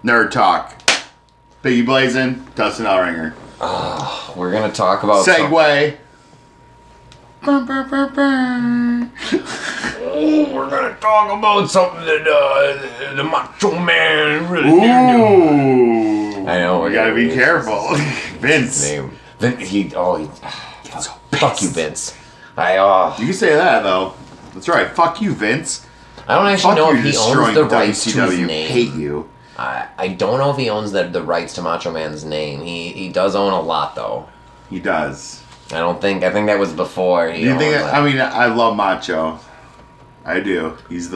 Nerd Talk. Biggie Blazin', Dustin Allringer. We're gonna talk about Segway. We're gonna talk about something that the Macho Man really did. I know. We gotta be careful. Vince. Name. Fuck you, Vince. You can say that though. That's right. Fuck you, Vince. I don't actually know if he owns the rights to his WCW. name. Hate you. I don't know if he owns the rights to Macho Man's name. He does own a lot though. He does. I think that was before. I love Macho. I do. He's.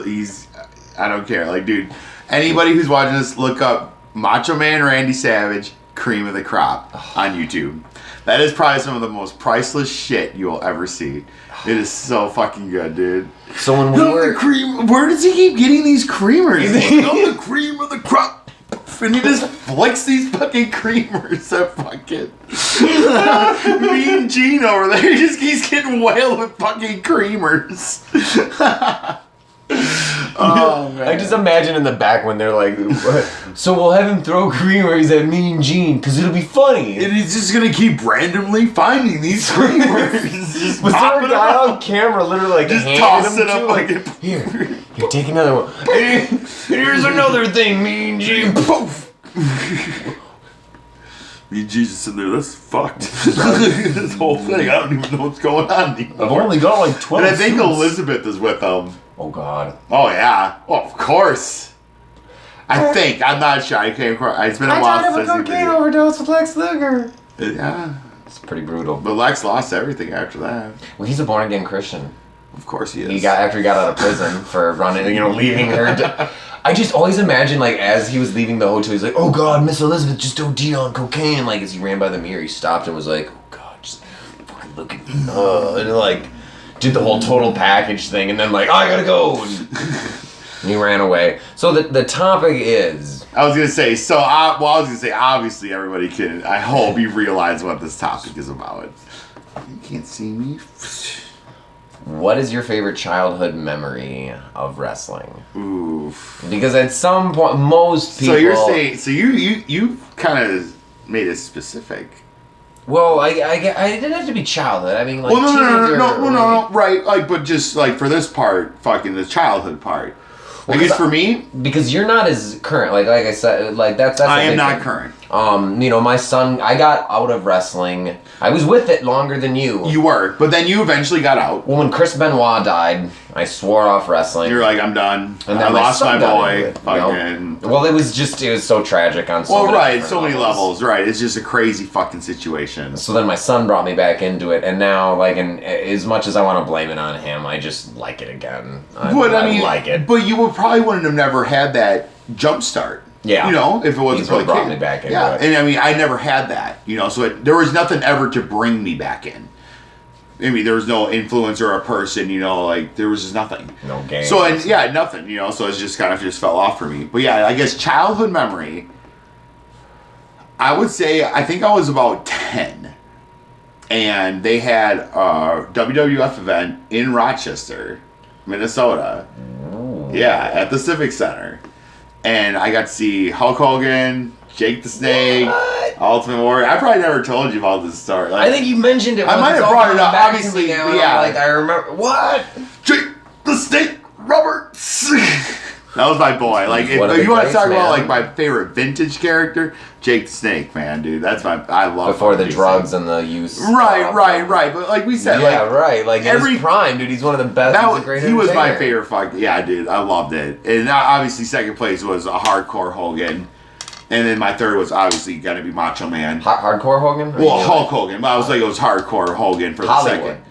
I don't care. Like, dude, anybody who's watching this, look up Macho Man Randy Savage, Cream of the Crop on YouTube. That is probably some of the most priceless shit you'll ever see. It is so fucking good, dude. So when we were cream, where does he keep getting these creamers? I'm the cream of the crop. And he just flicks these fucking creamers at fucking Mean Gene over there. He just keeps getting whaled with fucking creamers. Oh, man. I just imagine in the back when they're like, so we'll have him throw creamers at Mean Gene because it'll be funny. And he's just gonna keep randomly finding these creamers. Was there a guy on camera literally like just toss it up like here, take another one. Here's another thing, Mean Gene. Poof. Mean Gene's just sitting there. That's fucked. This whole thing. I don't even know what's going on anymore. I've only got like 12. And I think Elizabeth is with him. Oh God. Oh yeah. Oh, of course. I think. I'm not sure. I came across. It's been a while since I died of a cocaine overdose with Lex Luger. Yeah. It's pretty brutal. But Lex lost everything after that. Well, he's a born again Christian. Of course he is. After he got out of prison for running, leaving her. I just always imagine, like, as he was leaving the hotel, he's like, "Oh God, Miss Elizabeth just OD'd on cocaine." And like, as he ran by the mirror, he stopped and was like, "Oh God, just fucking look at me," and like, did the whole total package thing, and then like, "I gotta go," and he ran away. So the topic is. I was gonna say. Obviously, everybody can. I hope you realize what this topic is about. You can't see me. What is your favorite childhood memory of wrestling? Oof. Because at some point, most people. So you're saying, you kind of made it specific. Well, I didn't have to be childhood. I mean, like, no, right? Like, but just like for this part, fucking the childhood part. I guess for me, because you're not as current. Like I said, like that's. I am not current. My son. I got out of wrestling. I was with it longer than you. You were, but then you eventually got out. Well, when Chris Benoit died, I swore off wrestling. You're like, I'm done. And I lost my boy. Fucking. Well, it was so tragic on so many so many levels. Right, it's just a crazy fucking situation. So then my son brought me back into it, and now, like, as much as I want to blame it on him, I just like it again. I like it. But you probably wouldn't have never had that jump start. Yeah. If it wasn't for the brought me back into it. And I mean, I never had that. So there was nothing ever to bring me back in. I mean, there was no influence or a person, like, there was just nothing. No game. So, nothing, so it just kind of just fell off for me. But yeah, I guess childhood memory, I would say, I think I was about 10. And they had a WWF event in Rochester, Minnesota. Ooh. Yeah, at the Civic Center. And I got to see Hulk Hogan, Jake the Snake, Ultimate Warrior. I probably never told you about this story. I think you mentioned it. I might have brought it up. Obviously, yeah. Like, I remember. What? Jake the Snake Roberts. That was my boy. Like, if you want to talk about like my favorite vintage character, Jake the Snake, man, dude. That's I love. Before the drugs and the use. Right. But like we said, Like every prime, dude. He's one of the best. He was my favorite. Yeah, dude. I loved it. And obviously, second place was a hardcore Hogan. And then my third was obviously going to be Macho Man. Hardcore Hogan? Well, Hulk Hogan. But I was like, it was hardcore Hogan for the second.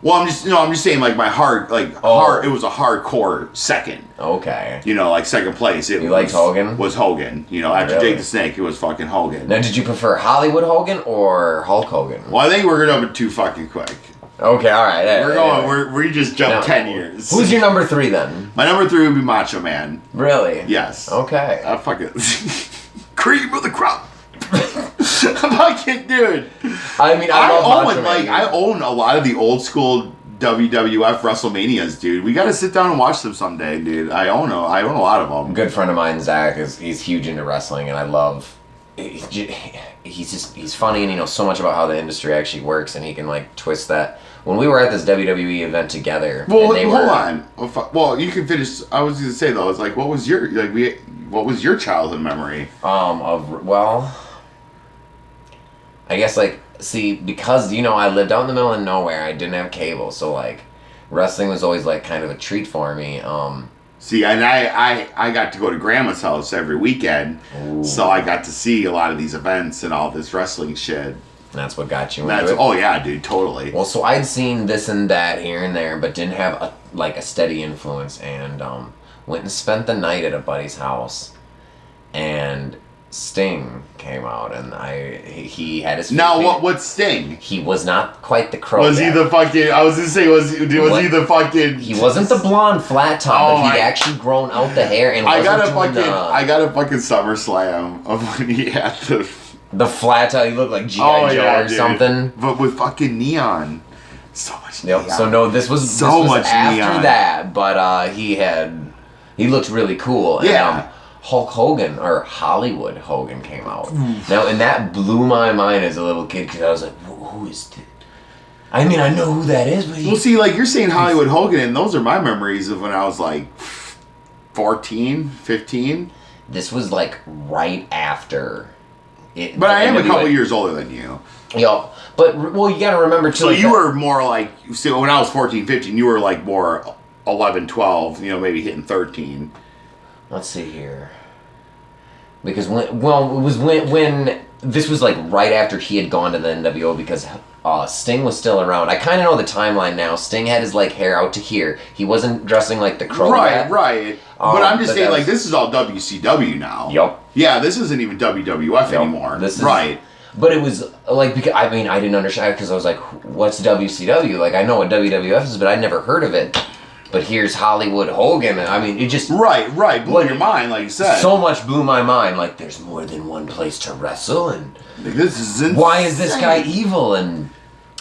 Well, I'm just saying, like, my hard, it was a hardcore second. Okay. Like, second place. You liked Hogan? Was Hogan. After Jake the Snake, it was fucking Hogan. Now, did you prefer Hollywood Hogan or Hulk Hogan? Well, I think we're going to too fucking quick. Okay, alright. We just jumped 10 years. Who's your number 3 then? My number 3 would be Macho Man. Really? Yes. Okay. Fucking cream of the crop. Fucking dude. I mean, I own a lot of the old school WWF WrestleManias, dude. We gotta sit down and watch them someday, dude. I own a lot of them. A good friend of mine, Zach, he's huge into wrestling, and I love. He's funny, and he knows so much about how the industry actually works, and he can like twist that. When we were at this WWE event together, well, hold on. Well, you can finish. I was gonna say though, it's like, what was your childhood memory? I guess like because I lived out in the middle of nowhere, I didn't have cable, so like wrestling was always like kind of a treat for me. See, and I got to go to Grandma's house every weekend, so I got to see a lot of these events and all this wrestling shit. That's what got you into it? Oh yeah, dude, totally. Well, so I'd seen this and that here and there, but didn't have a steady influence, and went and spent the night at a buddy's house, and Sting came out, and he had his... Now, what's Sting? He was not quite the Crow. Was he the fucking... I was gonna say, was he the fucking... He wasn't the blonde flat top, but he'd actually grown out the hair, and I got a fucking SummerSlam of when he had the flat top. He looked like G.I. Joe or something. But with fucking neon. So much neon. So no, this was after neon. That, but he looked really cool. Yeah. And, Hulk Hogan, or Hollywood Hogan, came out. Now, and that blew my mind as a little kid, because I was like, who is this? I mean, I know who that is, but well, see, like, you're saying Hollywood Hogan, and those are my memories of when I was, like, 14, 15. This was, like, right after it. But I am a couple years older than you. Yeah, but, well, you gotta remember, too. So you were more, like, so when I was 14, 15, you were, like, more 11, 12, maybe hitting 13. Let's see here. Because it was when this was like right after he had gone to the NWO, because Sting was still around. I kind of know the timeline now. Sting had his like hair out to here. He wasn't dressing like the Crow. Right. But I'm just saying, like, this is all WCW now. Yep. Yeah, this isn't even WWF anymore. This is, right. But it was like, because I didn't understand, because I was like, what's WCW? Like, I know what WWF is, but I'd never heard of it. But here's Hollywood Hogan. I mean, it just... Right. Blew your mind, like you said. So much blew my mind. Like, there's more than one place to wrestle, and... Like, this is insane. Why is this guy evil? And...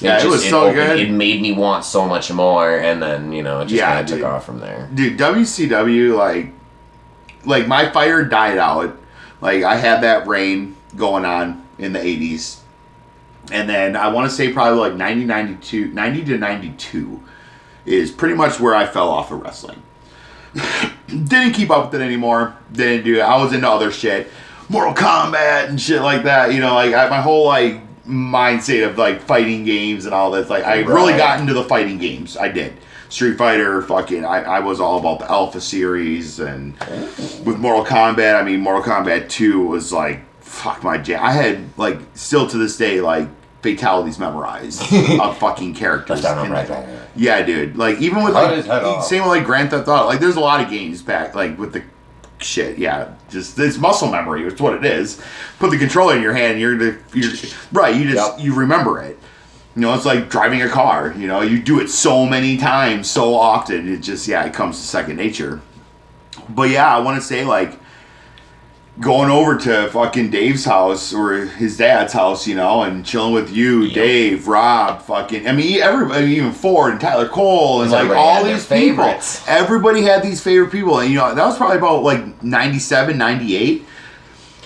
Yeah, it was so good. It made me want so much more, and then, it just kind of took off from there. Dude, WCW, like, my fire died out. Like, I had that reign going on in the 80s. And then, I want to say probably, like, 90 to 92... is pretty much where I fell off of wrestling. Didn't keep up with it anymore. Didn't do it. I was into other shit. Mortal Kombat and shit like that. My whole, like, mindset of, like, fighting games and all this. Like, I really got into the fighting games. I did. Street Fighter, fucking, I was all about the Alpha series. And with Mortal Kombat, Mortal Kombat 2 was, like, fuck my jam. I had, like, still to this day, like, fatalities memorized of fucking characters. Yeah, dude. Like, even with, like, same with, like, Grand Theft Auto. Like, there's a lot of games back, like, with the shit. Yeah, just it's muscle memory. It's what it is. Put the controller in your hand. You remember it. It's like driving a car. You do it so many times, so often. It just it comes to second nature. But yeah, I want to say, like, going over to fucking Dave's house or his dad's house, and chilling with you, Dave, Rob, fucking, everybody, even Ford and Tyler Cole and like all these favorites. People. Everybody had these favorite people, and that was probably about like 97, 98,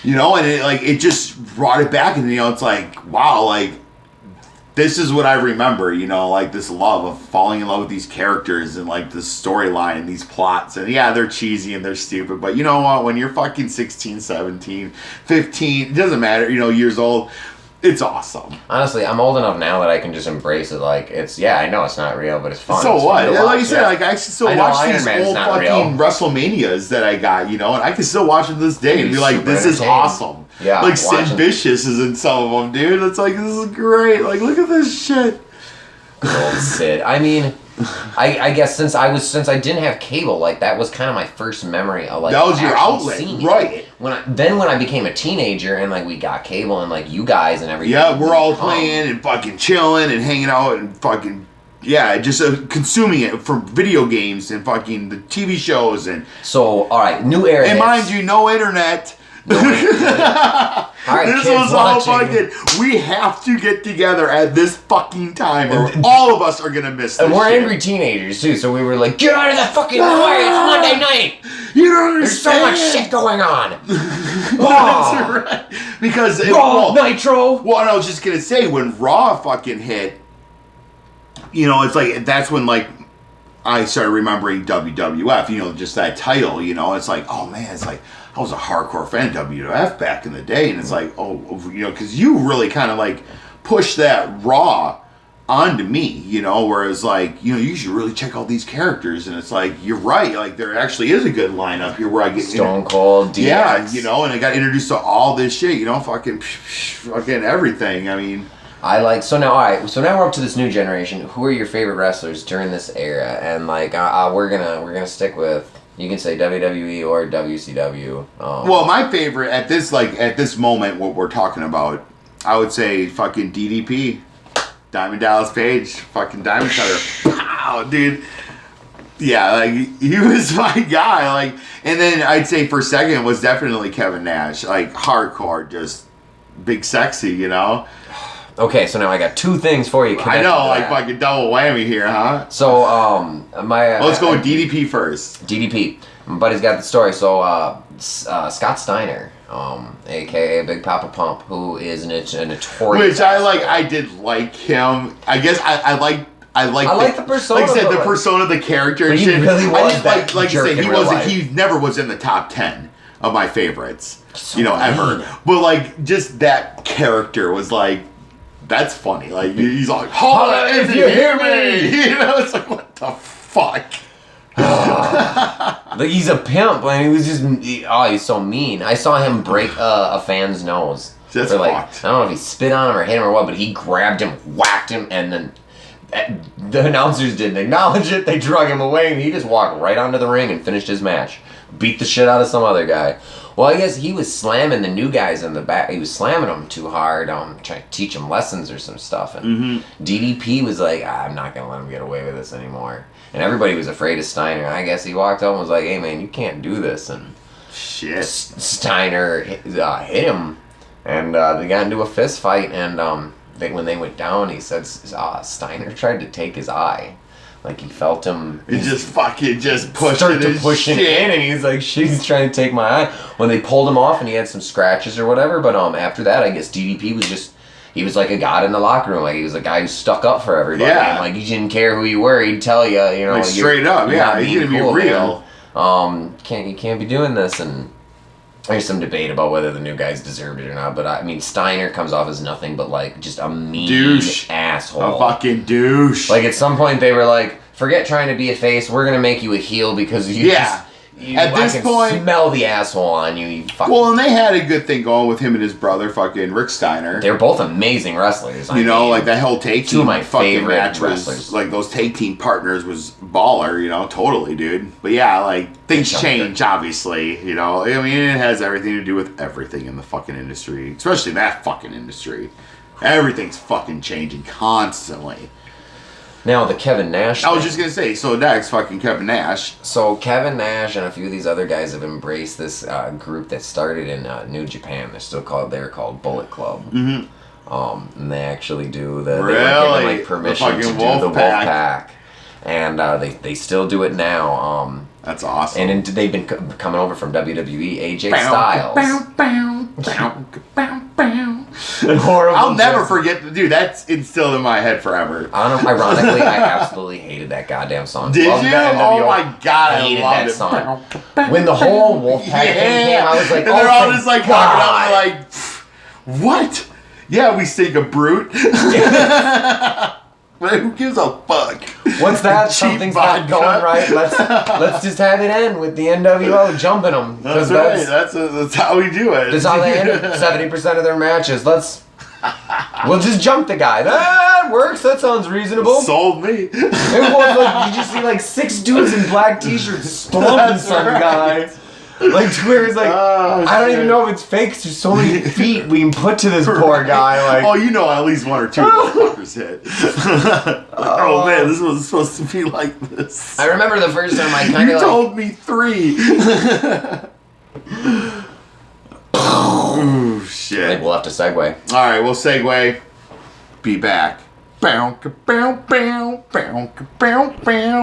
and it just brought it back, and it's like, wow, like, this is what I remember, like this love of falling in love with these characters and like this storyline and these plots. And yeah, they're cheesy and they're stupid, but you know what? When you're fucking 16, 17, 15, it doesn't matter, years old, it's awesome. Honestly, I'm old enough now that I can just embrace it. Like, I know it's not real, but it's fun. So it's what? Fun like you said, like, I still watch these old fucking WrestleManias that I got, and I can still watch them to this day and be like, this is awesome. Yeah, like Sid Vicious is in some of them, dude. It's like, this is great. Like, look at this shit. Good old Sid. I guess since I didn't have cable, like, that was kind of my first memory of, like, that was your outlet, right? When I became a teenager and like we got cable and like you guys and everything. Yeah, we're all playing and fucking chilling and hanging out and fucking just consuming it from video games and fucking the TV shows and. So all right, new era. And mind you, no internet. All right, this kids was all watching. fucking. We have to get together at this fucking time, or all of us are gonna miss this. And we're shit. angry teenagers too, so we were like, "Get out of the fucking way! It's Monday night. You don't There's so understand. much shit going on." That's right. Because Raw Nitro. Well, I was just gonna say when Raw fucking hit, you know, it's like that's when like I started remembering WWF. You know, just that title. You know, it's like, oh man, it's like I was a hardcore fan of WWF back in the day, and it's like, oh, you know, because you really kind of like pushed that Raw onto me, you know, whereas like, you know, you should really check out these characters, and it's like, you're right, like there actually is a good lineup here where I get Stone Cold, DX. yeah, you know, and I got introduced to all this shit, you know, fucking everything. I mean, I like so now. All right, so now we're up to this new generation. Who are your favorite wrestlers during this era? And like, we're gonna stick with. You can say WWE or WCW. well, my favorite at this moment, what we're talking about, I would say fucking DDP. Diamond Dallas Page, fucking Diamond Cutter. Wow, dude. Yeah, like, he was my guy. Like, and then I'd say for second was definitely Kevin Nash. Like, hardcore, just big sexy, you know? Okay, so now I got two things for you. I know, like, fucking double whammy here, huh? So, Let's go with DDP first. DDP. My buddy's got the story. So, Scott Steiner, a.k.a. Big Papa Pump, who is a notorious... Which I did like him. I guess I like the persona. Like I said, the like, persona, the character, but and he shit. really was I just that like jerk I said, in real life. he never was in the top 10 of my favorites, So you know, mean. ever. But like, just that character was like, that's funny. Like, he's like, holla if you hear me. You know, it's like, what the fuck. Like, he's a pimp, and he was just he's so mean. I saw him break a fan's nose. That's for, like, fucked. I don't know if he spit on him or hit him or what, but he grabbed him, whacked him, and then the announcers didn't acknowledge it. They drug him away, and he just walked right onto the ring and finished his match. Beat the shit out of some other guy. Well, I guess he was slamming the new guys in the back. He was slamming them too hard, trying to teach them lessons or some stuff. And DDP was like, I'm not going to let him get away with this anymore. And everybody was afraid of Steiner. I guess he walked up and was like, hey, man, you can't do this. And Shit. Steiner hit him, and they got into a fist fight. And when they went down, he said Steiner tried to take his eye. Like, he felt him. He just fucking just pushed started it to push him in, and he's like, she's trying to take my eye. When they pulled him off, and he had some scratches or whatever, but after that, I guess DDP was just, he was like a god in the locker room. Like, he was a guy who stuck up for everybody. Yeah. And, like, he didn't care who you were. He'd tell you, you know. Like, straight up, you're yeah, not he's being gonna be cool, real. man. You can't be doing this, and there's some debate about whether the new guys deserved it or not, but I mean, Steiner comes off as nothing but, like, just a mean Douche. asshole. A fucking douche. Like, at some point, they were like, forget trying to be a face, we're gonna make you a heel because you Yeah. At I this can point- smell the asshole on you, you fucking... Well, and they had a good thing going with him and his brother, fucking Rick Steiner. They're both amazing wrestlers. You know, like that whole take team two of my fucking favorite match was, wrestlers. like, those take team partners was baller, you know, totally, dude. But yeah, like, things change, obviously, you know. I mean, it has everything to do with everything in the fucking industry, especially that fucking industry. Everything's fucking changing constantly. Now, the Kevin Nash I was thing. just gonna say, so next, fucking Kevin Nash. So, Kevin Nash and a few of these other guys have embraced this group that started in New Japan. They're called Bullet Club. Mm-hmm. And they actually do they were given, Really? like, permission The to fucking do the Wolfpack. Wolfpack. And they still do it now. That's awesome. And they've been coming over from WWE. AJ Styles. Horrible. I'll never forget, dude, that's instilled in my head forever. Ironically, I absolutely hated that goddamn song. Did Loved you? that NWO. Oh my god, I hated loved that it. song. When the whole Wolfpack thing came, I was like, and oh, they're all thank just like God. walking out and like, what? Yeah, we stink of brute. But who gives a fuck? What's that? Cheap Something's vodka. not going right. Let's just have it end with the NWO jumping them. That's right. That's how we do it. That's how they end 70% of their matches. We'll just jump the guy. That works. That sounds reasonable. Sold me. It was like, you just see like 6 dudes in black t-shirts slumping That's some right. guy. Like, Twitter's like, Oh, I don't shit. even know if it's fake. There's so many feet we can put to this poor guy. Like, Oh, you know at least one or two motherfuckers hit. Oh man, this was supposed to be like this. I remember the first time I kind You of told me 3. shit. I think we'll have to segue. All right, we'll segue. Be back. Bow, bow, bow, bow, bow, bow.